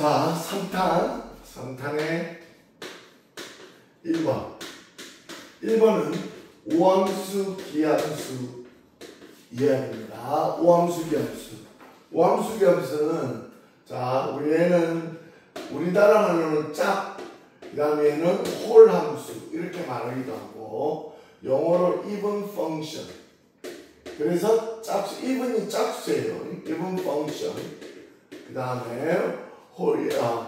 자, 3탄의 1번. 1번은 오함수, 기함수 이야기입니다. 오함수, 기함수. 오함수, 기함수는 자, 얘는 우리나라 말로는 짝, 그 다음에는 홀 함수 이렇게 말하기도 하고 영어로 even function. 그래서 짝수, even이 짝수예요. even function. 그 다음에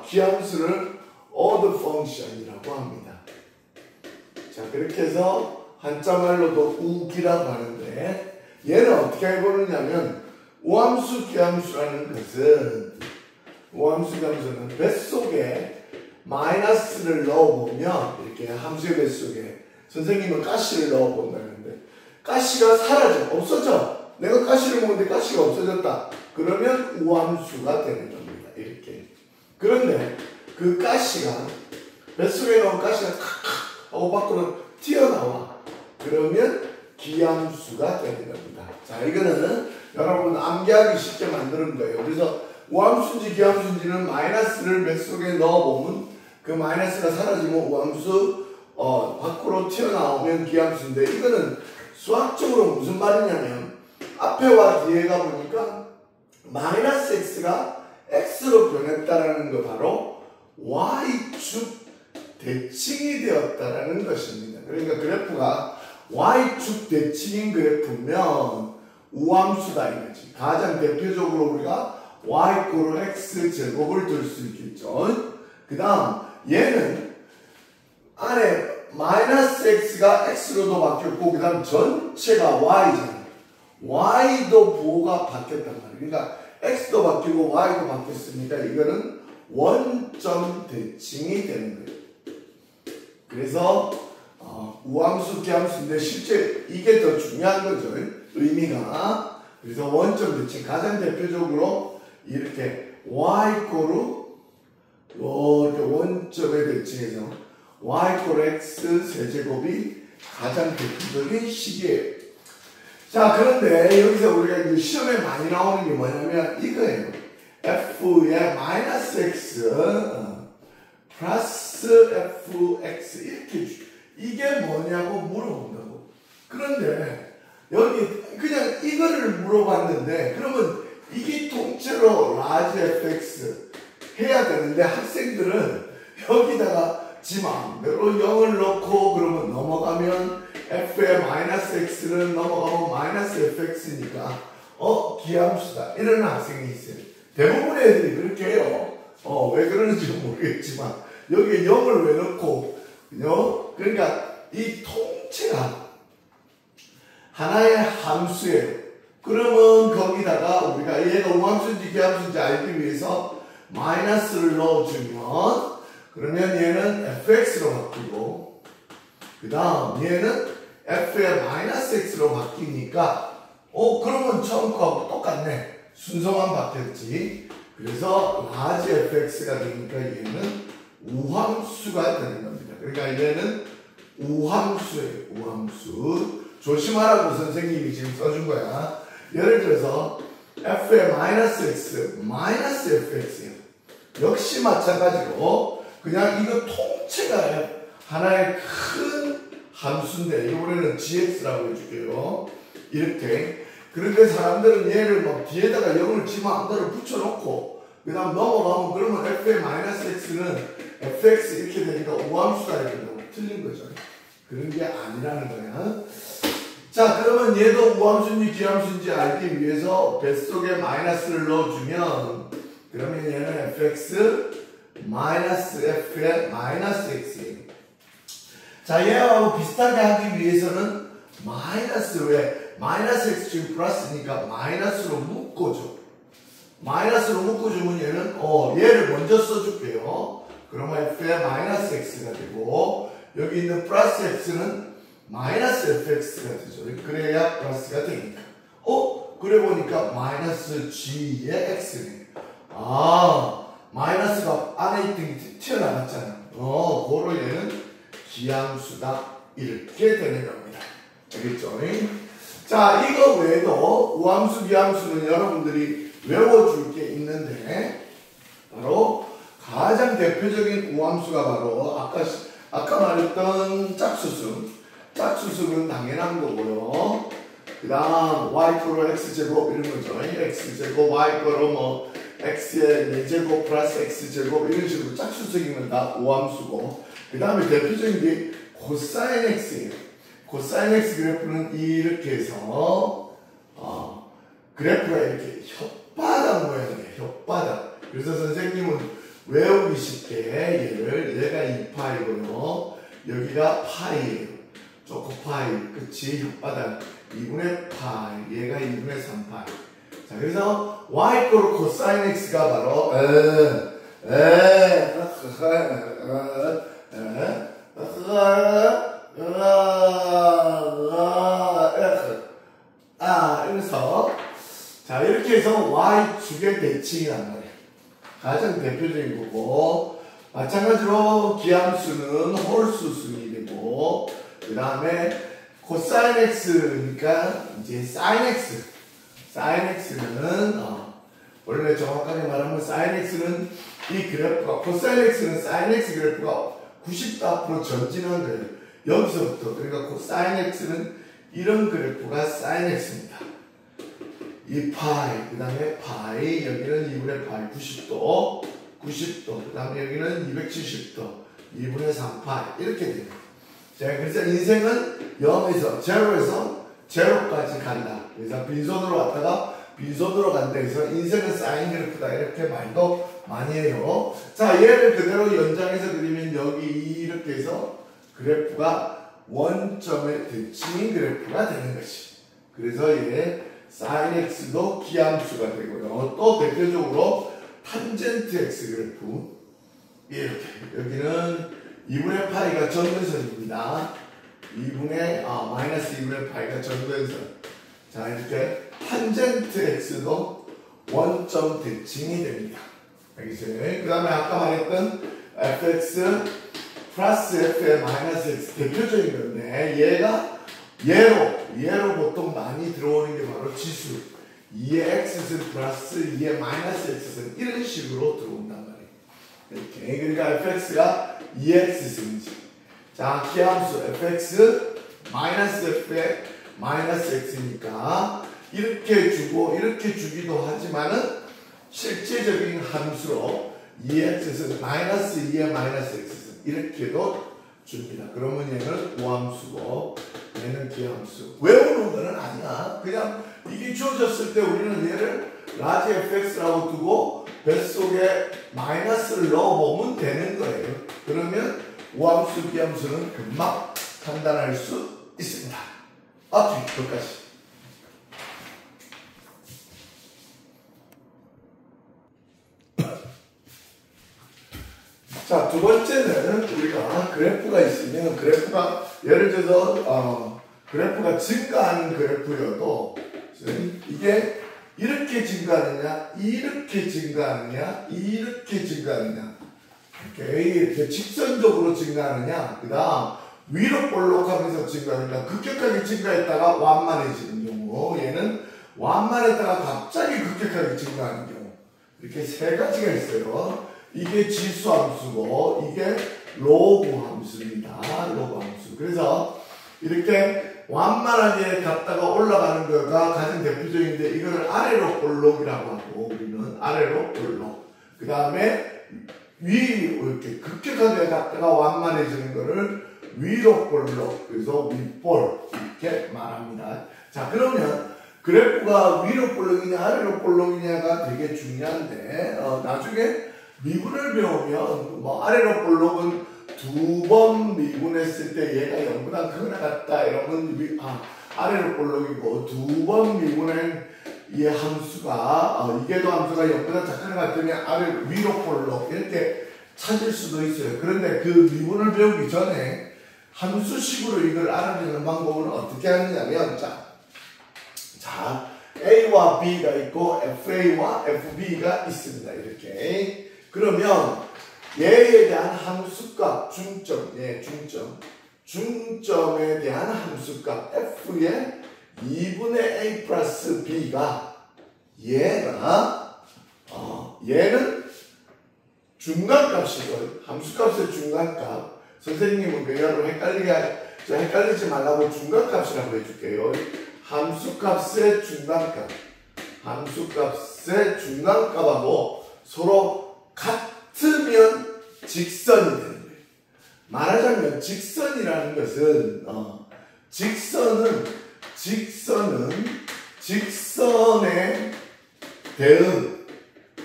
기함수를 odd function이라고 합니다. 자, 그렇게 해서 한자말로도 우기라고 하는데 얘는 어떻게 해보느냐면 오함수, 기함수라는 것은 오함수, 기함수는 뱃속에 마이너스를 넣어보면 이렇게 함수의 뱃속에 선생님은 가시를 넣어본다는데 가시가 사라져, 없어져. 내가 가시를 먹는데 가시가 없어졌다. 그러면 우함수가 되는 겁니다. 이렇게. 그런데 그 가시가 뱃속에 넣은 가시가 칵칵 하고 밖으로 튀어나와. 그러면 기함수가 되는 겁니다. 자, 이거는 여러분 암기하기 쉽게 만드는 거예요. 그래서 우함수인지 기함수인지는 마이너스를 뱃속에 넣어보면 그 마이너스가 사라지면 우함수, 밖으로 튀어나오면 기함수인데 이거는 수학적으로 무슨 말이냐면 앞에와 뒤에가 보니까 마이너스 x가 x로 변했다라는 거 바로 y축 대칭이 되었다라는 것입니다. 그러니까 그래프가 y축 대칭인 그래프면 우함수다 이거지. 가장 대표적으로 우리가 y x 제곱을 들 수 있겠죠. 그 다음 얘는 안에 마이너스 x가 x로도 바뀌었고 그 다음 전체가 y잖아요. y도 부호가 바뀌었단 말이에요. 그러니까 x도 바뀌고 y도 바뀌었으니까 이거는 원점 대칭이 되는 거예요. 그래서 우함수, 기함수인데 실제 이게 더 중요한 거죠. 의미가. 그래서 원점 대칭 가장 대표적으로 이렇게 y 꼴로 이렇게 원점에 대칭해서 y 꼴 x 세제곱이 가장 대표적인 식이에요. 자, 그런데 여기서 우리가 이제 시험에 많이 나오는 게 뭐냐면 이거예요. f의 마이너스 x 플러스 fx 이렇게 이게 뭐냐고 물어본다고. 그런데 여기 그냥 이거를 물어봤는데 그러면 이게 통째로 라지 fx 해야 되는데 학생들은 여기다가 지 마음대로 0을 넣고 그러면 넘어가면 f의 마이너스 x는 넘어가면 마이너스 fx니까 기함수다 이런 학생이 있어요. 대부분의 애들이 그렇게 해요. 왜 그러는지 모르겠지만 여기에 0을 왜 넣고 그러니까 이 통째가 하나의 함수예요. 그러면 거기다가 우리가 얘가 우함수인지 기함수인지 알기 위해서 마이너스를 넣어주면 그러면 얘는 fx로 바뀌고 그 다음 얘는 f의 마이너스 x로 바뀌니까 그러면 처음 거하고 똑같네. 순서만 바뀌었지. 그래서 라지 fx가 되니까 얘는 우함수가 되는 겁니다. 그러니까 얘는 우함수예요. 우함수. 조심하라고 선생님이 지금 써준 거야. 예를 들어서 f의 마이너스 x, 마이너스 fx예요. 역시 마찬가지로 그냥 이거 통째가 하나의 큰 함수인데 이번에는 gx라고 해줄게요. 이렇게. 그런데 사람들은 얘를 막 뒤에다가 0을 지 마음대로 붙여놓고 그 다음 넘어가면 그러면 f의 마이너스 x는 fx 이렇게 되니까 우함수가 된다고 틀린 거죠. 그런 게 아니라는 거야. 자, 그러면 얘도 우함수인지 기함수인지 알기 위해서 뱃속에 마이너스를 넣어주면 그러면 얘는 fx 마이너스 f의 마이너스 x예요. 자, 얘하고 비슷하게 하기 위해서는 마이너스 왜? 마이너스 x 지금 플러스니까 마이너스로 묶어줘. 마이너스로 묶어주면 얘는 얘를 먼저 써줄게요. 그러면 f의 마이너스 x가 되고 여기 있는 플러스 x는 마이너스 fx가 되죠. 그래야 플러스가 되니까. 그래 보니까 마이너스 g의 x네. 마이너스가 안에 있던 게 튀어나갔잖아. 그로 얘는 기함수다. 이렇게 되는 겁니다. 알겠죠? 자, 이거 외에도 우함수, 기함수는 여러분들이 외워줄 게 있는데 바로 가장 대표적인 우함수가 바로 아까 말했던 짝수수는 당연한 거고요. 그 다음 y꼴로 x제곱 이런 거죠. x제곱 y꼴로 뭐 x의 4제곱 플러스 x제곱 이런 식으로 짝수수이면 다 우함수고, 그 다음에 대표적인 게 코사인 x예요. 코사인 x 그래프는 이렇게 해서 그래프가 이렇게 혓바닥 모양이에요. 혓바닥. 그래서 선생님은 외우기 쉽게 얘가 2파이고요. 여기가 파이예요. 초코파이. 그치? 혓바닥. 2분의 파이. 얘가 2분의 3파이. 자, 그래서 y꼴 코사인 x가 바로 그래서 자, 이렇게 해서 y축의 대칭이란 말이에요. 가장 대표적인 거고, 마찬가지로 기함수는 홀수순이 되고, 그 다음에 코사인 x니까 이제 사인 x. 사인 x는 원래 정확하게 말하면 사인 x는 이 그래프가, 코사인 x는 사인 x 그래프가 90도 앞으로 전진한 거예요. 여기서부터. 그러니까 코사인 x는 이런 그래프가 사인 x입니다. 이 파이, 그 다음에 파이, 여기는 2분의 파이 90도, 그 다음에 여기는 270도, 2분의 3파이 이렇게 됩니다. 자, 그래서 인생은 0에서 제로까지 간다. 그래서 빈손으로 왔다가 빈손으로 간다 해서 인생은 사인 그래프다 이렇게 말도 많이 해요. 자, 얘를 그대로 연장해서 그리면 여기 이렇게 해서 그래프가 원점의 대칭인 그래프가 되는 것이. 그래서 얘 사인 x도 기함수가 되고요. 또 대표적으로 탄젠트 x 그래프 이렇게, 여기는 2분의 파이가 전근선입니다. 마이너스 2분의 파이가 전근선. 자, 이렇게 탄젠트 x도 원점 대칭이 됩니다. 알겠어요? 그 다음에 아까 말했던 fx 플러스 f의 마이너스 x 대표적인 건데, 얘로 보통 많이 들어오는 게 바로 지수. 2의 x승 플러스 2의 마이너스 x승 이런 식으로 들어온단 말이에요. 이렇게. 그러니까 fx가 2x승이지. 자, 기함수 fx 마이너스 f의 마이너스 x니까 이렇게 주고 이렇게 주기도 하지만은 실제적인 함수로 2x승 마이너스 2의 마이너스 x승 이렇게도 줍니다. 그러면 얘는 우함수고 얘는 기함수. 외우는 거는 아니야. 그냥 이게 주어졌을 때 우리는 얘를 라지 fx라고 두고 뱃속에 마이너스를 넣어보면 되는 거예요. 그러면 우함수, 기함수는 금방 판단할 수 있습니다. 오케이, 여기까지. 자, 두 번째는 우리가 그래프가 있으면 그래프가 예를 들어서 그래프가 증가하는 그래프여도 이게 이렇게 증가하느냐, 이렇게 증가하느냐, 이렇게 증가하느냐, 이렇게 직선적으로 증가하느냐, 그 다음 위로 볼록하면서 증가하느냐, 급격하게 증가했다가 완만해지는 경우, 얘는 완만했다가 갑자기 급격하게 증가하는 경우, 이렇게 세 가지가 있어요. 이게 지수함수고 이게 로그 함수입니다. 로그 함수. 그래서 이렇게 완만하게 갔다가 올라가는 거가 가장 대표적인데, 이거를 아래로 볼록이라고 하고, 우리는 아래로 볼록. 그 다음에 이렇게 급격하게 갔다가 완만해지는 거를 위로 볼록, 그래서 윗볼 이렇게 말합니다. 자, 그러면 그래프가 위로 볼록이냐 아래로 볼록이냐가 되게 중요한데, 나중에 미분을 배우면 뭐 아래로 볼록은 2번 미분했을 때 얘가 0보다 크거나 같다 이러면 아래로 볼록이고, 2번 미분한 이 함수가 이계도 함수가 0보다 작거나 같으면 아래 위로 볼록 이렇게 찾을 수도 있어요. 그런데 그 미분을 배우기 전에 함수식으로 이걸 알아내는 방법은 어떻게 하느냐면, 자 A와 B가 있고 FA와 FB가 있습니다. 이렇게. 그러면 얘에 대한 함수값 중점, 중점에 대한 함수값 F의 2분의 A 플러스 B가 얘는 중간값이건 함수값의 중간값. 선생님은 그야로 헷갈리지 말라고 중간값이라고 해줄게요. 함수값의 중간값. 함수값의 중간값하고 서로 같으면 직선이 되는 거예요. 말하자면 직선이라는 것은 직선에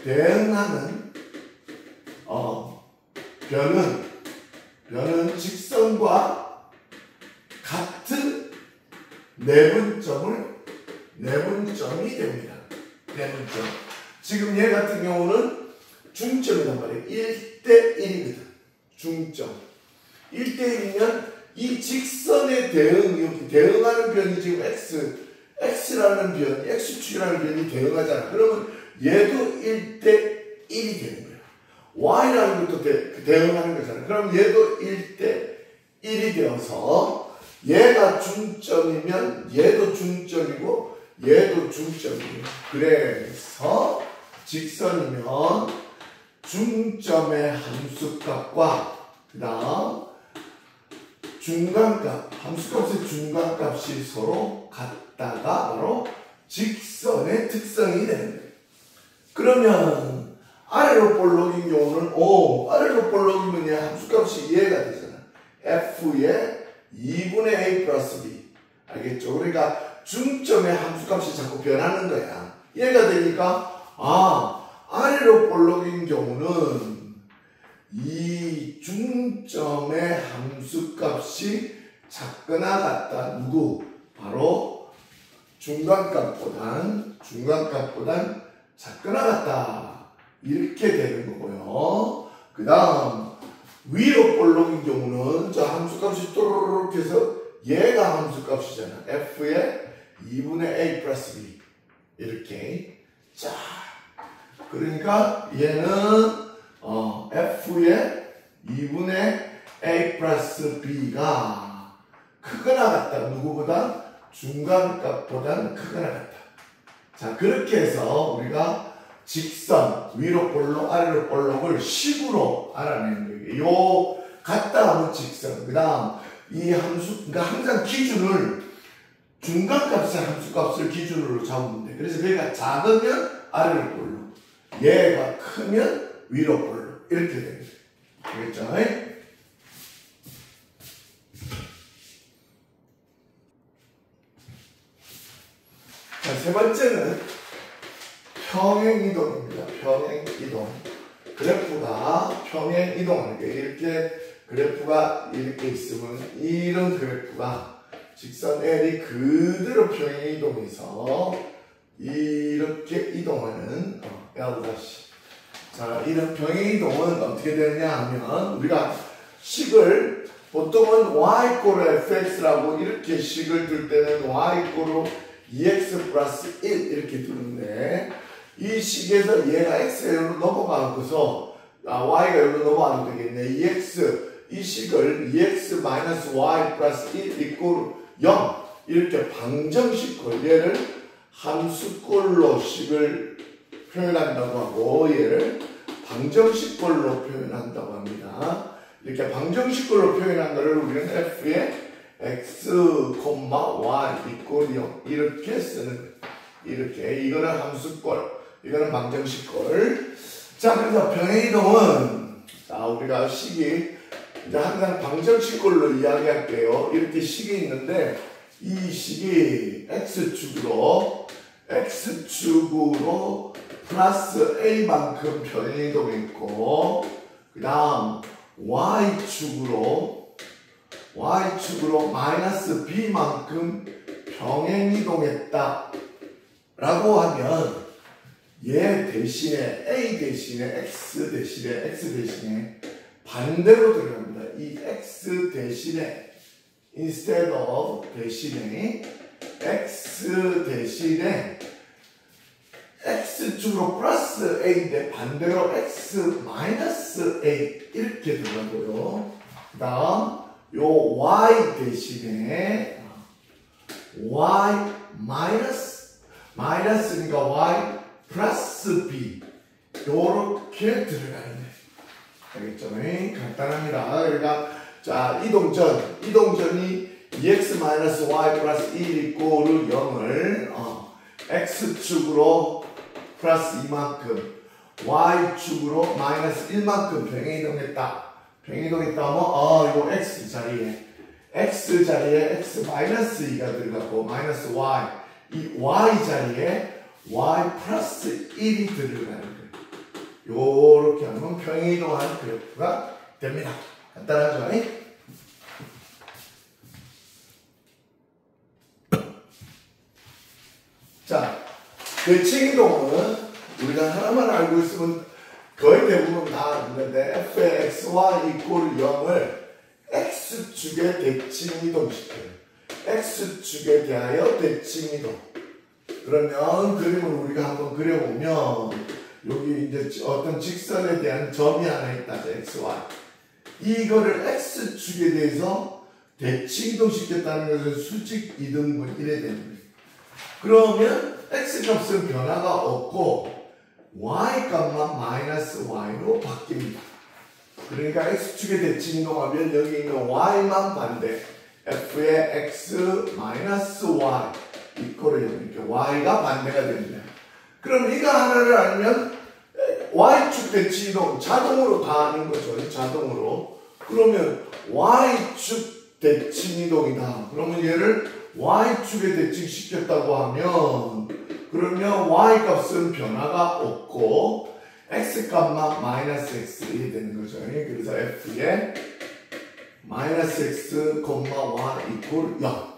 대응하는 변은 직선과 같은 내분점이 됩니다. 내분점. 지금 얘 같은 경우는 중점이란 말이에요. 1대1이거든. 중점. 1대1이면 이 직선에 대응하는 변이 지금 x라는 변이, x축이라는 변이 대응하잖아. 그러면 얘도 1대1이 되는 거야. y라는 것도 대응하는 거잖아. 그럼 얘도 1대1이 되어서 얘가 중점이면 얘도 중점이고 얘도 중점이에요. 그래서 직선이면 중점의 함수값과 그 다음 중간값, 함수값의 중간값이 서로 같다가 바로 직선의 특성이 되는 거예요. 그러면 아래로 볼록인 경우는 아래로 볼록이면 얘 함수값이 이해가 되잖아. f의 2분의 a 플러스 b. 알겠죠? 그러니까 중점의 함수값이 자꾸 변하는 거야. 이해가 되니까 아래로 볼록인 경우는 이 중점의 함수값이 작거나 같다. 누구? 바로 중간값보단 작거나 같다. 이렇게 되는 거고요. 그 다음 위로 볼록인 경우는 저 함수값이 또르륵 해서 얘가 함수값이잖아. f의 2분의 a 플러스 b. 이렇게. 자, 그러니까 얘는 f의 2분의 a 플러스 b가 크거나 같다. 누구보다? 중간값보다는 크거나 같다. 자, 그렇게 해서 우리가 직선, 위로 볼록, 아래로 볼록을 식으로 알아내는 거예요. 요 같다 하면 직선. 그 다음 이 함수, 그러니까 항상 기준을 중간값의 함수값을 기준으로 잡으면 돼. 그래서 얘가 작으면 아래로 볼록, 얘가 크면 위로 볼록 이렇게 되는 거예요. 알겠죠? 자, 세 번째는 평행이동입니다. 평행이동. 그래프가 평행이동하는 게 이렇게 그래프가 이렇게 있으면 이런 그래프가 직선 L이 그대로 평행이동해서 이렇게 이동하는 L'. 자, 이런 평행이동은 어떻게 되느냐 하면 우리가 식을 보통은 y = fx라고 이렇게 식을 둘 때는 y = 2x 플러스 1 이렇게 두는데 이 식에서 얘가 x가 여기로 넘어가고서 y가 여기로 넘어가도 되겠네. 이 식을 2x 마이너스 y 플러스 1 이꼴 0 이렇게 방정식을 얘를 함수꼴로 식을 표현한다고 하고 얘를 방정식꼴로 표현한다고 합니다. 이렇게 방정식꼴로 표현한 것을 우리는 f의 x, y 이꼴 0 이렇게 쓰는 거예요. 이렇게 이거는 함수꼴, 이거는 방정식꼴. 자, 그래서 평행이동은 우리가 식이 이제 항상 방정식꼴로 이야기할게요. 이렇게 식이 있는데 이 식이 x축으로 플러스 a만큼 평행이동이 있고 그 다음 y축으로 마이너스 b만큼 평행이동했다 라고 하면 얘 대신에 a 대신에 x 대신에 반대로 들어갑니다. 이 x 대신에 instead of 대신에 x 대신에 x축으로 플러스 a인데 반대로 x 마이너스 a 이렇게 들어가고요. 그 다음 요 y 대신에 y 마이너스니까 y 플러스 b 요렇게 들어가는 거예요. 알겠죠? 간단합니다. 그러니까 자 이동전이 2x-y 플러스 1 이꼬르 0을 x축으로 플러스 2만큼 y축으로 마이너스 1만큼 병행이동했다. 병행이동했다면 이거 x 자리에 x 마이너스 2가 들어가고 마이너스 y 이 y 자리에 y 플러스 1이 들어가는 거예요. 요렇게 하면 평행이동하는 그래프가 됩니다. 간단하죠? 자, 대칭이동은 우리가 하나만 알고 있으면 거의 대부분 다 아는데 f의 xy 이꼴 0을 x축에 대칭이동시켜요. x축에 대하여 대칭이동. 그러면 그림을 우리가 한번 그려보면 여기 이제 어떤 직선에 대한 점이 하나 있다. xy. 이거를 x축에 대해서 대칭이동시켰다는 것은 수직 2등분 이래 되는 거예요. 그러면 x값은 변화가 없고 y값만 마이너스 y로 바뀝니다. 그러니까 x축에 대칭이동하면 여기 있는 y만 반대 f의 x 마이너스 y 이거를 이렇게 y가 반대가 됩니다. 그럼 이거 하나를 알면 y축 대칭이동 자동으로 다 하는 거죠. 자동으로. 그러면 y축 대칭이동이다. 그러면 얘를 y축에 대칭시켰다고 하면 그러면 y값은 변화가 없고 x값만 마이너스 x 이렇게 되는 거죠. 그래서 f의 마이너스 x, y 이꼴 0.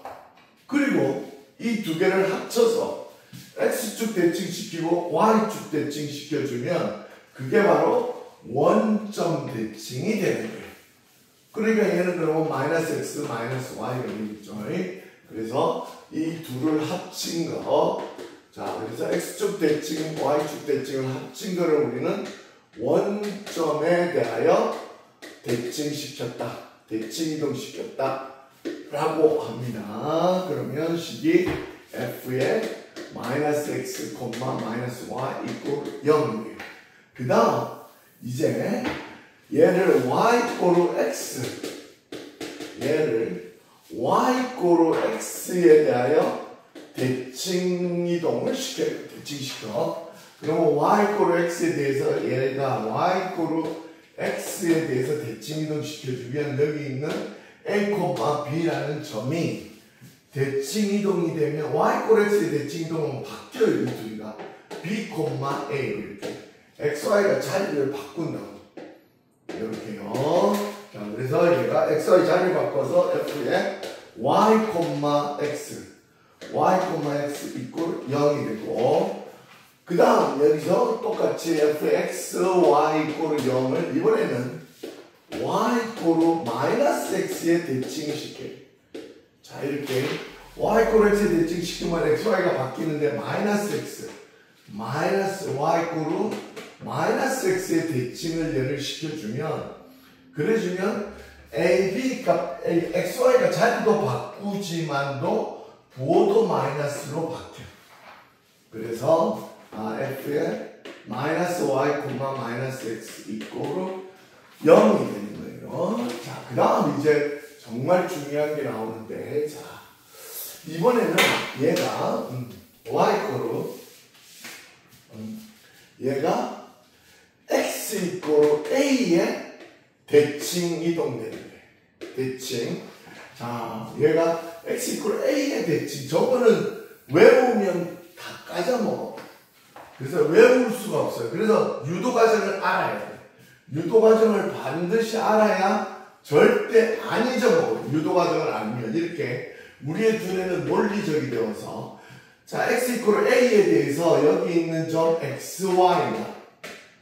그리고 이 두 개를 합쳐서 x축 대칭시키고 y축 대칭시켜주면 그게 바로 원점 대칭이 되는 거예요. 그러니까 얘는 그러면 마이너스 x, 마이너스 y가 되겠죠. 그래서 이 둘을 합친 거. 자, 그래서 x축 대칭, y축 대칭을 합친 거를 우리는 원점에 대하여 대칭시켰다. 대칭이동시켰다. 라고 합니다. 그러면 식이 f의 마이너스 x, 마이너스 y 이꼴 0이에요. 그 다음 이제 얘를 y 이꼴 x 얘를 y 이꼴 x에 대하여 대칭이동을 시켜요. 대칭시켜. 그러면 y 이꼴 x에 대해서 얘가 y 이꼴 x에 대해서 대칭이동 시켜주면 여기 있는 a, b라는 점이 대칭이동이 되면 y 이꼴 x의 대칭이동은 바뀌어요. 이 둘이가 b, a 이렇게 xy가 자리를 바꾼다고 이렇게요. 자, 그래서 얘가 xy 자리를 바꿔서 f의 y, x 이꼴 0이 되고 그 다음 여기서 똑같이 f의 x, y 이꼴 0을 이번에는 y 이꼴 마이너스 x에 대칭시켜요. 자, 이렇게 y 이꼴 x에 대칭시키면 xy가 바뀌는데 마이너스 x 마이너스 y 이꼴 마이너스 x에 대칭을 얘를 시켜주면 그래주면 a, b 값 xy가 자리도 바꾸지만도 부호도 마이너스로 바뀌어요. 그래서 f의 마이너스 y, 마이너스 x 이꼴 0이 되는 거예요. 자, 그 다음 이제 정말 중요한 게 나오는데, 자, 이번에는 얘가, y 이꼴, 얘가 x 이꼴 a에 대칭 이동되는 거예요. 대칭. 자, 얘가 x 이꼴 a에 대칭. 저거는 외우면 다 까져먹어. 그래서 외울 수가 없어요. 그래서 유도 과정을 알아야 돼. 유도 과정을 반드시 알아야 절대 안 잊어먹어요. 유도 과정을 알면 이렇게 우리의 두뇌는 논리적이 되어서 자, x 이꼴 a에 대해서 여기 있는 점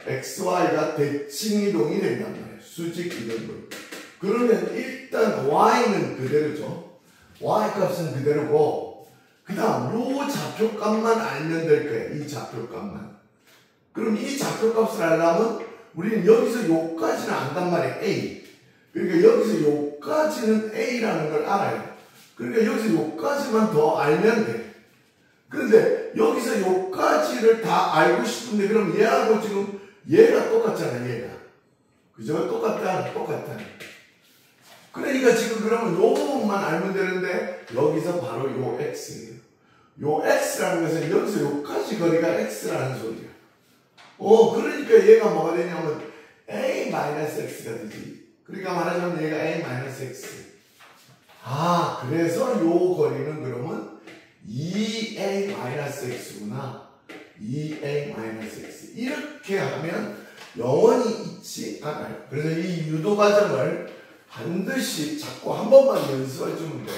xy가 대칭이동이 된단 말이에요. 수직 이동분. 그러면 일단 y는 그대로죠. y 값은 그대로고 그 다음 요 좌표값만 알면 될 거예요. 이 좌표값만. 그럼 이 좌표값을 알려면 우리는 여기서 요까지는 안단 말이에요. a. 그러니까 여기서 요까지는 a라는 걸 알아요. 그러니까 여기서 요까지만 더 알면 돼. 그런데 여기서 요까지를 다 알고 싶은데 그럼 얘하고 지금 얘가 똑같잖아. 얘가. 그죠? 똑같다. 그러니까 지금 그러면 요 부분만 알면 되는데 여기서 바로 요 x예요. 요 x라는 것은 여기서 요까지 거리가 x라는 소리야. 그러니까 얘가 뭐가 되냐면 a-x가 되지. 그러니까 말하자면 얘가 a-x. 그래서 요 거리는 그러면 2a-x구나. 2a-x. 이렇게 하면 영원히 있지 않아요. 그래서 이 유도 과정을 반드시 자꾸 한 번만 연습해 주면 돼.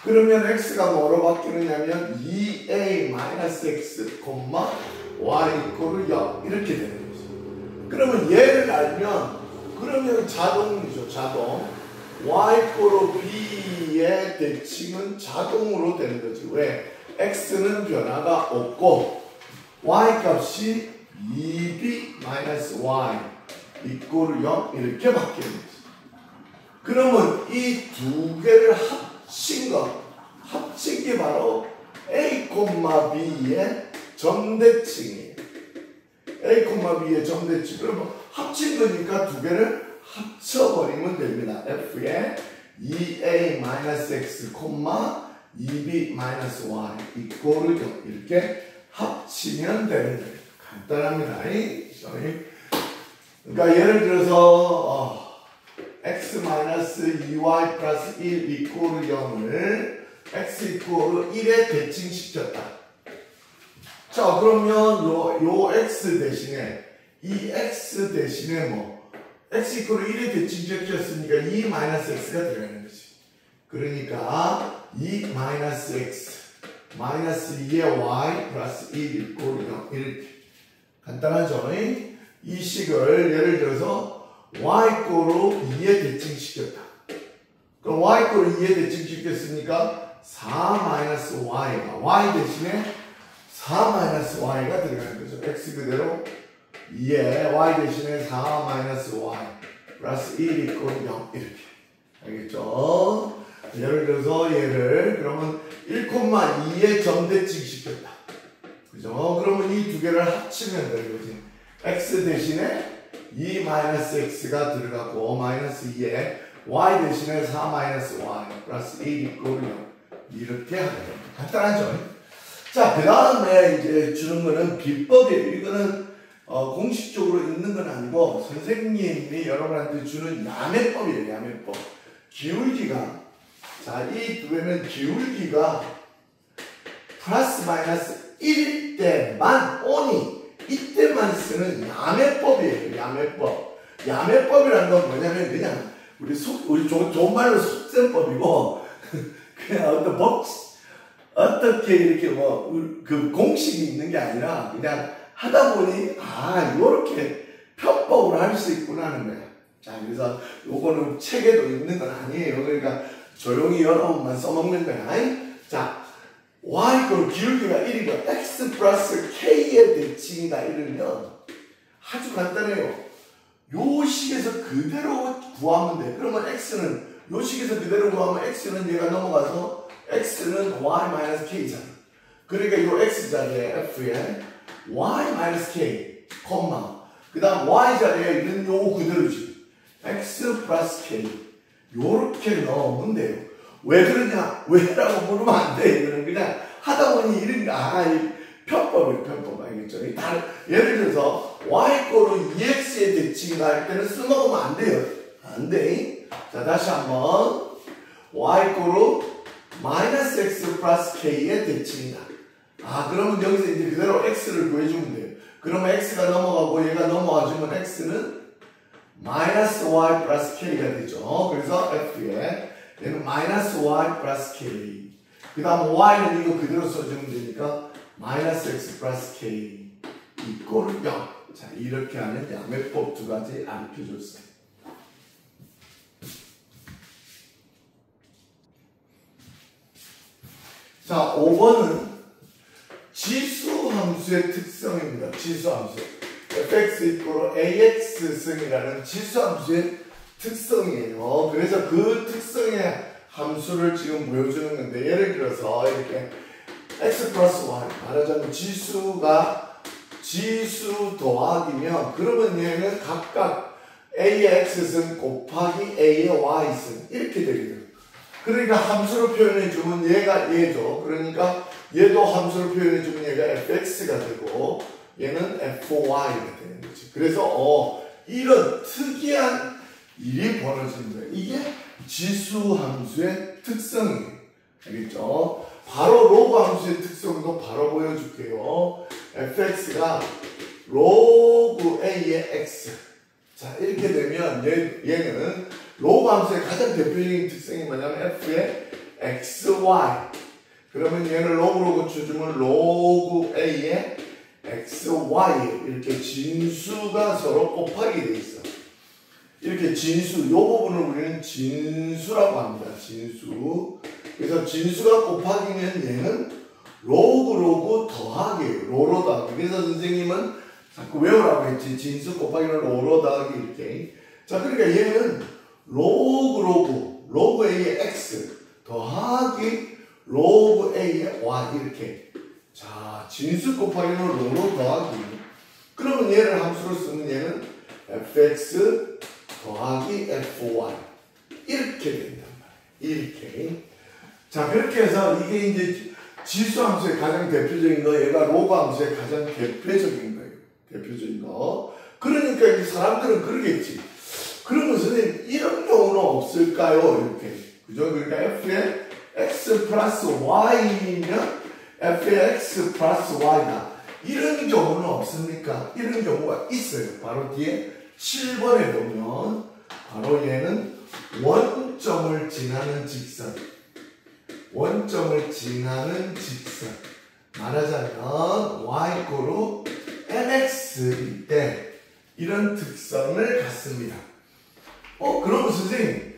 그러면 x가 뭐로 바뀌느냐면 2a-x, y 이꼴을 0 이렇게 되는 거죠. 그러면 얘를 알면 그러면 자동이죠. 자동. y 꼴로 b의 대칭은 자동으로 되는 거지. 왜? x는 변화가 없고 y 값이 2b-y 이꼴 0 이렇게 바뀌는 거지. 그러면 이 두 개를 합친 게 바로 a, b의 점대칭이에요. a, b의 점대칭. 그러면 합친 거니까 두 개를 합쳐버리면 됩니다. f에 2a-x, 2b-y 이꼴을 0 이렇게 합치면 되는 거예요. 간단합니다. 그러니까 예를 들어서 x-2y 플러스 1 이꼴 0을 x 이꼴 1에 대칭시켰다. 자, 그러면 요 x 대신에 이 x 대신에 x 이꼴 1에 대칭시켰으니까 2-x가 들어가는 거지. 그러니까 2-x 마이너스 2의 y 플러스 1 이꼴 0 이렇게 간단하죠? 이 식을 예를 들어서 y꼴로 2에 대칭시켰다. 그럼 y꼴로 2에 대칭시켰으니까 4-y가 y 대신에 4-y가 들어가는 거죠. x 그대로 2에 y 대신에 4-y 플러스 1 이꼴 0 이렇게. 알겠죠? 예를 들어서 얘를 그러면 1,2에 점대칭시켰다. 그죠? 그러면 이 두 개를 합치면 되는 거지. x 대신에 2-x가 들어가고 마이너스 2에 y 대신에 4-y 플러스 1 이꼴 0 이렇게 하는 겁니다. 간단하죠? 자, 그 다음에 이제 주는 거는 비법이에요. 이거는 공식적으로 있는 건 아니고 선생님이 여러분한테 주는 야매법이에요. 야매법. 기울기가 자, 이 두 개는 기울기가 플러스 마이너스 1일 때만 오니 이때만 쓰는 야매법이에요. 야매법. 야매법이라는 건 뭐냐면 그냥 우리 좋은 말로 속셈법이고 그냥 어떻게 이렇게 그 공식이 있는 게 아니라 그냥 하다 보니 요렇게 편법으로 할 수 있구나 하는 거야. 자, 그래서 요거는 책에도 있는 건 아니에요. 그러니까 조용히 여러분만 써먹는 거야. 자, y 기울기가 1이고 x 플러스 k의 대칭이다 이러면 아주 간단해요. 요 식에서 그대로 구하면 돼. 그러면 x는 요 식에서 그대로 구하면 x는 얘가 넘어가서 x는 y-k잖아. 그러니까 요 x 자리에 f에 y-k, 그 다음 y 자리에 있는 요 그대로지. x 플러스 k 요렇게 넣으면 돼요. 왜 그러냐? 왜라고 물으면 안 돼. 이거는 그냥 하다 보니 이런 편법이에요. 편법. 알겠죠? 예를 들어서 y꼴로 2x의 대칭이다 할 때는 써먹으면 안 돼요. 안 돼. 자, 다시 한번 y꼴로 마이너스 x 플러스 k의 대칭이다. 그러면 여기서 이제 그대로 x를 구해주면 돼요. 그러면 x가 넘어가고 얘가 넘어가주면 x는 마이너스 y 플러스 k가 되죠. 그래서 f에 얘는 마이너스 y 플러스 k. 그 다음 y는 이거 그대로 써주면 되니까 마이너스 x 플러스 k 이꼴 0. 자, 이렇게 하는 야매법 두 가지 알려줬어요. 자, 5번은 지수 함수의 특성입니다. 지수 함수. fx 이꼴 ax 승이라는 지수 함수의 특성이에요. 그래서 그 특성의 함수를 지금 보여주는 건데, 예를 들어서 이렇게 x 플러스 y 말하자면 지수 더하기면 그러면 얘는 각각 a의 x승 곱하기 a의 y승 이렇게 되거든. 그러니까 함수로 표현해주면 얘가 얘죠. 그러니까 얘도 함수로 표현해주면 얘가 fx가 되고 얘는 fy가 되는 거지. 그래서 이런 특이한 일이 벌어지는 거예요. 이게 지수 함수의 특성이에요. 알겠죠? 바로 로그 함수의 특성도 바로 보여줄게요. fx가 로그 a의 x. 자, 이렇게 되면 얘는 로그 함수의 가장 대표적인 특성이 뭐냐면 f의 xy. 그러면 얘를 로그로 고쳐주면 로그 a의 xy. 이렇게 진수가 서로 곱하게 돼 있어. 이렇게 진수, 이 부분을 우리는 진수라고 합니다. 진수. 그래서 진수가 곱하기면 얘는 로그 더하기, 로로 더하기. 그래서 선생님은 자꾸 외우라고 했지. 진수 곱하기는 로로 더하기 이렇게. 자, 그러니까 얘는 로그 a의 x 더하기 로그 a의 y 이렇게. 자, 진수 곱하기는 로로 더하기. 그러면 얘를 함수로 쓰면 얘는 fx 더하기 fy 이렇게 된단 말이에요. 이렇게. 자, 그렇게 해서 이게 이제 지수 함수의 가장 대표적인 거, 얘가 로그 함수의 가장 대표적인 거예요. 대표적인 거. 그러니까 이 사람들은 그러겠지. 그러면 선생님 이런 경우는 없을까요? 이렇게. 그죠? 그러니까 f의 x 플러스 y면 f의 x 플러스 y다. 이런 경우는 없습니까? 이런 경우가 있어요. 바로 뒤에 7번에 보면 바로 얘는 원점을 지나는 직선. 원점을 지나는 직선. 말하자면 y = mx일 때 이런 특성을 갖습니다. 그러면 선생님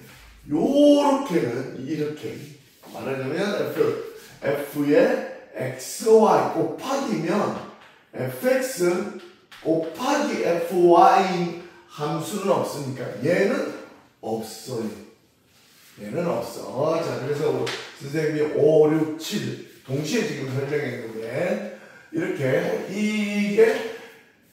요렇게는 이렇게 말하자면 f의 xy 곱하기면 fx 곱하기 fy 함수는 없으니까 얘는 없어요. 얘는 없어. 자, 그래서 선생님이 5, 6, 7 동시에 지금 설명했는데 이렇게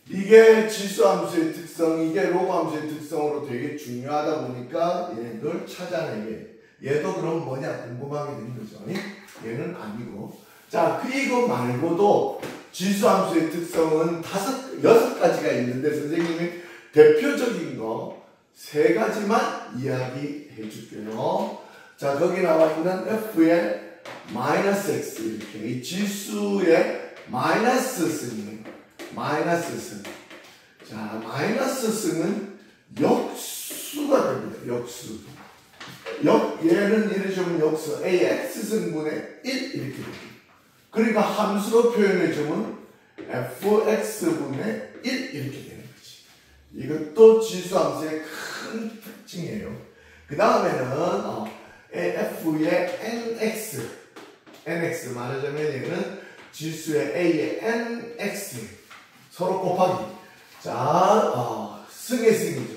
이게 지수 함수의 특성, 이게 로그 함수의 특성으로 되게 중요하다 보니까 얘를 찾아내게. 얘도 그럼 뭐냐 궁금하게 되는 거죠. 얘는 아니고. 자, 이거 말고도 지수 함수의 특성은 6가지가 있는데 선생님이 대표적인 거 3가지만 이야기해 줄게요. 자, 거기 나와 있는 f의 마이너스 x 이렇게 이 지수의 마이너스 승이에요. 마이너스 승. 자, 마이너스 승은 역수가 됩니다. 역수. 얘는 이래주면 역수 ax 승분의 1 이렇게 됩니다. 그러니까 함수로 표현해주면 fx분의 1 이렇게 되는 거지. 이것도 지수 함수의 큰 특징이에요. 그 다음에는 f의 nx 말하자면 얘는 지수의 a의 nx 서로 곱하기. 자, 승의 승이죠.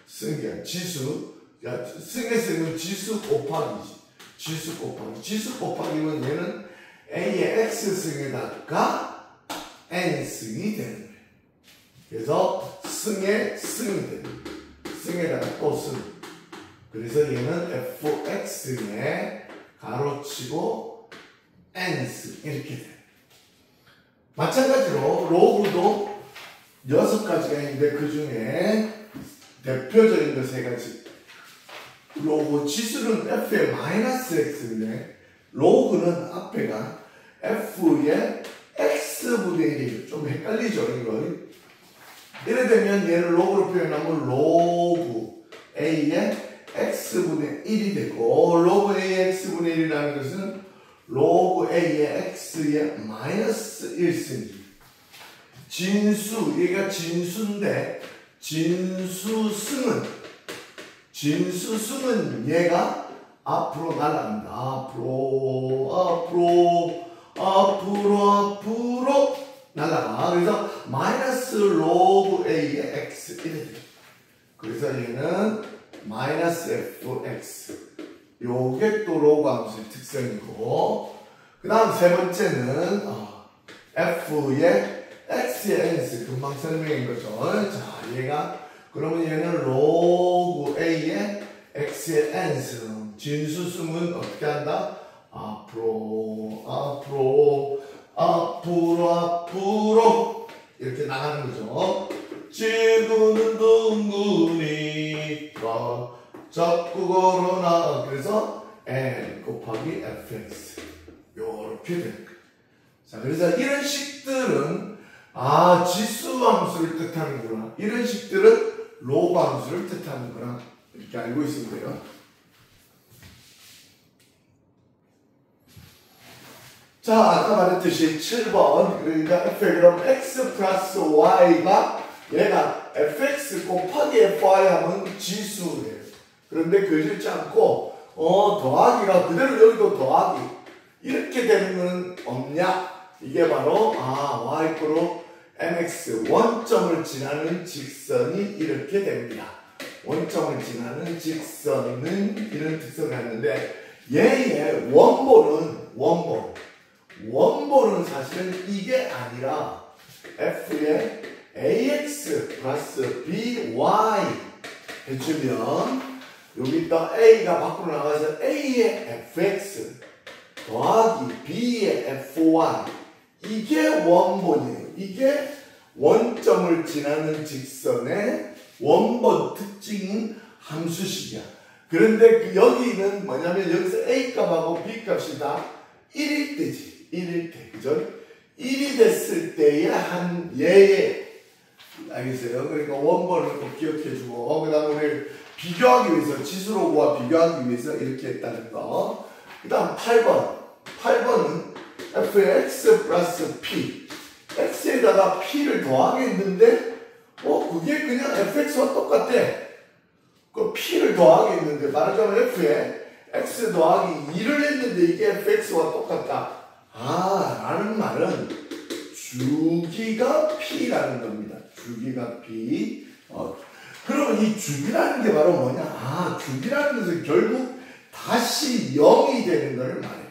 승이야. 지수. 야, 승의 승은 지수 곱하기지. 지수 곱하기. 지수 곱하기면 얘는 a의 x승에다가 n승이 되는 거예요. 그래서 승의 승이 되는 거예요. 승에다가 또 승. 그래서 얘는 fx에 가로치고 n승 이렇게 돼요. 마찬가지로 로그도 6가지가 있는데 그 중에 대표적인 거 3가지. 로그 지수는 f의 마이너스 x인데 로그는 앞에가 f의 x분의 1이에요. 좀 헷갈리죠, 이거. 이래 되면 얘를 로그로 표현하면 로그 a의 x분의 1이 되고 로그 a의 x분의 1이라는 것은 로그 a의 x의 마이너스 1승. 진수, 얘가 진수인데 진수승은 얘가 앞으로 날아갑니다. 앞으로 날아가. 그래서 마이너스 로그 a의 x 1. 그래서 얘는 마이너스 fx. 요게 또 로그 함수의 특성이고. 그 다음 3번째는 f의 x의 n스. 금방 설명한 거죠. 자, 얘가 그러면 얘는 로그 A의 X의 n스. 진수승은 어떻게 한다? 앞으로 이렇게 나가는 거죠. 지구는 둥근히 자꾸 걸어나. 그래서 n 곱하기 fx 요렇게 되는 거예요. 자, 그래서 이런 식들은 지수 함수를 뜻하는구나. 이런 식들은 로그 함수를 뜻하는구나. 이렇게 알고 있으면 돼요. 자, 아까 말했듯이 7번. 그러니까 그럼 x 플러스 y가 얘가 fx 곱하기 fy 하면 지수예요. 그런데 그러지 않고 더하기가 그대로 여기도 더하기 이렇게 되는 건 없냐? 이게 바로 y mx 원점을 지나는 직선이 이렇게 됩니다. 원점을 지나는 직선은 이런 특성을 갖는데 얘의 원본은 사실은 이게 아니라 f의 ax 플러스 by 해주면 여기 또 a가 밖으로 나가서 a의 fx 더하기 b의 fy 이게 원본이에요. 이게 원점을 지나는 직선의 원본 특징인 함수식이야. 그런데 여기는 뭐냐면 여기서 a 값하고 b 값이 다 1일 때지. 1일 때. 그죠? 1이 됐을 때의 한 얘의 알겠어요? 그러니까 원본을 꼭 기억해주고 그 다음에 우리 비교하기 위해서 지수로그와 비교하기 위해서 이렇게 했다는 거. 그 다음 8번은 fx 플러스 p x에다가 p를 더하겠는데 그게 그냥 fx와 똑같대. 그 p를 더하겠는데 말하자면 f에 x 더하기 2를 했는데 이게 fx와 똑같다. 라는 말은 주기가 p라는 겁니다. 주기가 p. 그러면 이 주기라는 게 바로 뭐냐? 주기라는 것은 결국 다시 0이 되는 것을 말해요.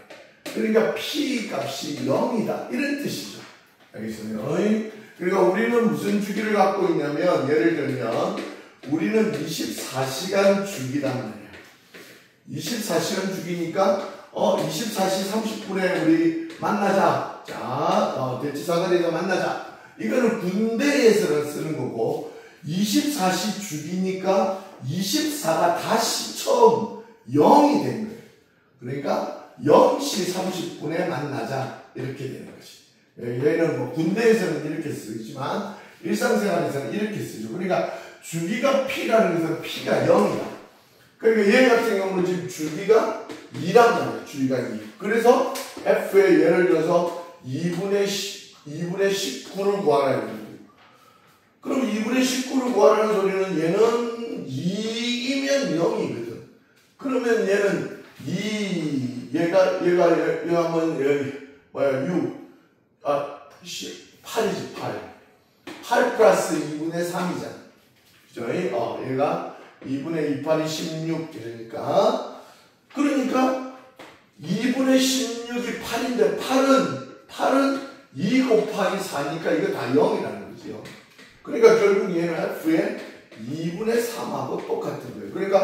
그러니까 p 값이 0이다. 이런 뜻이죠. 알겠어요? 그러니까 우리는 무슨 주기를 갖고 있냐면 예를 들면 우리는 24시간 주기란 말이야. 24시간 주기니까 24시 30분에 우리 만나자. 자, 대치사거리에서 만나자. 이거는 군대에서는 쓰는 거고 24시 주기니까 24가 다시 처음 0이 된 거예요. 그러니까 0시 30분에 만나자. 이렇게 되는 것이. 얘는 뭐 군대에서는 이렇게 쓰지만 일상생활에서는 이렇게 쓰죠. 그러니까 주기가 P라는 것은 P가 0이다. 그러니까 얘 같은 경우는 지금 주기가 2란 말이에요. 주기가 2. 그래서 F에 예를 들어서 2분의 19를 구하라는 거예요. 그럼 2분의 19를 구하라는 소리는 얘는 2이면 0이거든. 그러면 얘는 얘가 하면 여기 6 8이지 8 플러스 2분의 3이잖아. 그죠? 얘가 2분의 2팔이 16 이러니까 2분의 16이 8인데 8은 2 곱하기 4니까 이거 다 0이라는 거죠. 그러니까 결국 얘는 F의 2분의 3하고 똑같은 거예요. 그러니까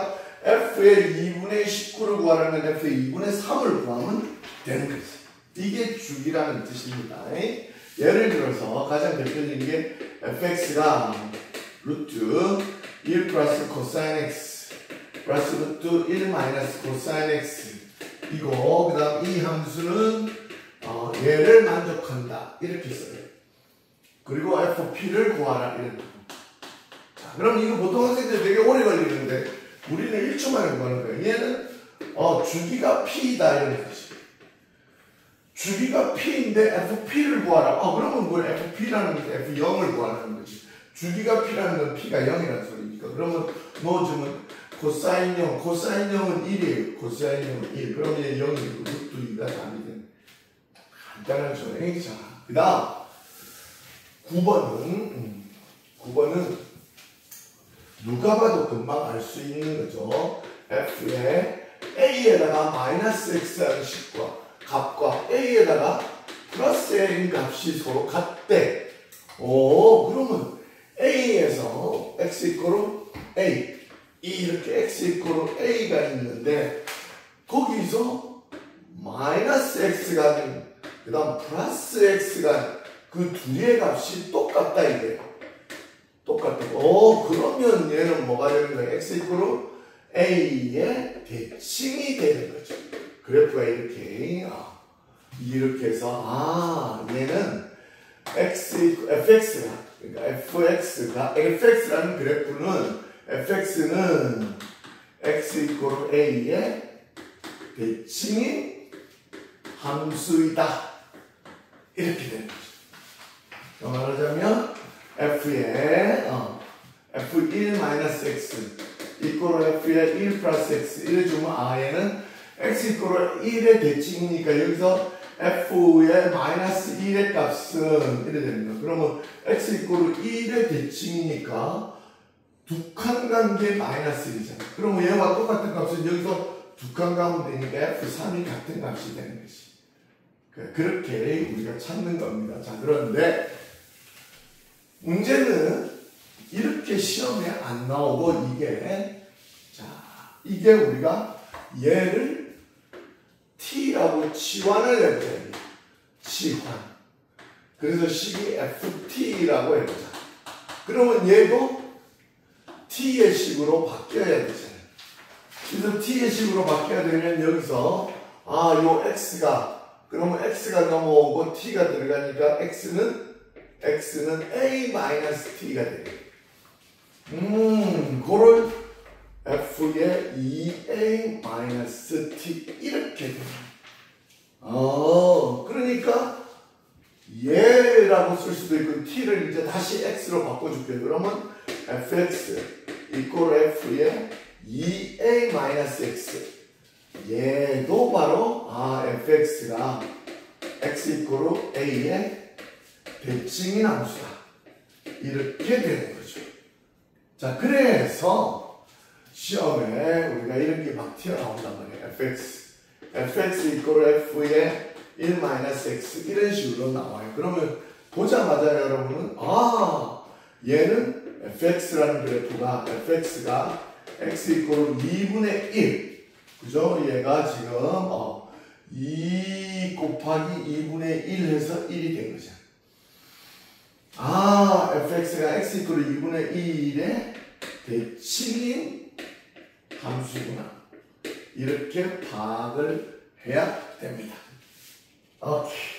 F의 2분의 19를 구하려면 F의 2분의 3을 구하면 되는 거지. 이게 주기라는 뜻입니다. 예를 들어서 가장 대표적인 게 fx가 루트 1 플러스 코사인 x 플러스 루트 1 마이너스 코사인 x 이거 그 다음 이 함수는 얘를 만족한다 이렇게 써요. 그리고 fp를 구하라 이런 거. 자, 그럼 이거 보통 학생들 되게 오래 걸리는데 우리는 1초 만에 구하는 거예요. 얘는 주기가 p다 이런 거지. 주기가 p인데 fp를 구하라. 그러면 뭐 fp라는 게 f0을 구하는 거지. 주기가 p라는 건 p가 0이라는 소리니까. 그러면 넣어주면 코사인형, 코사인형은 1이에요. 코사인형은 1. 그러면 얘 0이고 루트 2가 3이 되네. 간단하죠. 자, 그 다음 9번은 누가 봐도 금방 알 수 있는 거죠. f에 a에다가 마이너스 x라는 식과 값과 a에다가 플러스 a인 값이 서로 같대. 그러면 a에서 x 이꼬르 a 이렇게 x 이꼬르 a가 있는데 거기서 마이너스 x가 그 다음 플러스 x가 그 둘의 값이 똑같다 이게 똑같다고. 그러면 얘는 뭐가 되는 거야? x 이꼬르 a의 대칭이 되는 거죠. 그래프가 이렇게 해서 얘는 fx가 그러니까 fx라는 그래프는 fx는 x 이꼬르 a의 대칭인 함수이다 이렇게 되는 거죠. 말하자면 f의 f1-x 이꼬르 f의 1 플러스 x 이래 주면 얘는 x 이꼬르 1의 대칭이니까 여기서 f의 마이너스 1의 값은 이래 되는 거야. 그러면 x 이꼬르 1의 대칭이니까 두 칸 관계 마이너스 1이잖아. 그러면 얘와 똑같은 값은 여기서 두 칸 가면 되니까 f3이 같은 값이 되는 것이. 그렇게 우리가 찾는 겁니다. 자, 그런데 문제는 이렇게 시험에 안 나오고 이게 우리가 얘를 t라고 치환을 해보자. 치환. 그래서 식이 ft라고 해보자. 그러면 얘도 t의 식으로 바뀌어야 되잖아요. 그래서 t의 식으로 바뀌어야 되면 여기서 요 x가 그러면 x가 넘어오고 t가 들어가니까 x는 a-t가 되겠다. 그걸 f의 2a-t 이렇게 됩니다. 그러니까 얘라고 쓸 수도 있고 t를 이제 다시 x로 바꿔줄게요. 그러면 fx 이꼬르 f의 2a-x 얘도 바로 fx가 x 이꼬르 a의 대칭인 함수다 이렇게 되는 거죠. 자, 그래서 시험에 우리가 이런 게 막 튀어나온단 말이에요. fx 이꼬르 f의 1-x 이런 식으로 나와요. 그러면 보자마자 여러분은 얘는 fx라는 그래프가 fx가 x 이꼬르 2분의 1 그죠? 얘가 지금 2 곱하기 2분의 1 해서 1이 된 거죠. fx가 x 이꼬르 2분의 1의 대칭인 함수구나. 이렇게 파악을 해야 됩니다. 오케이.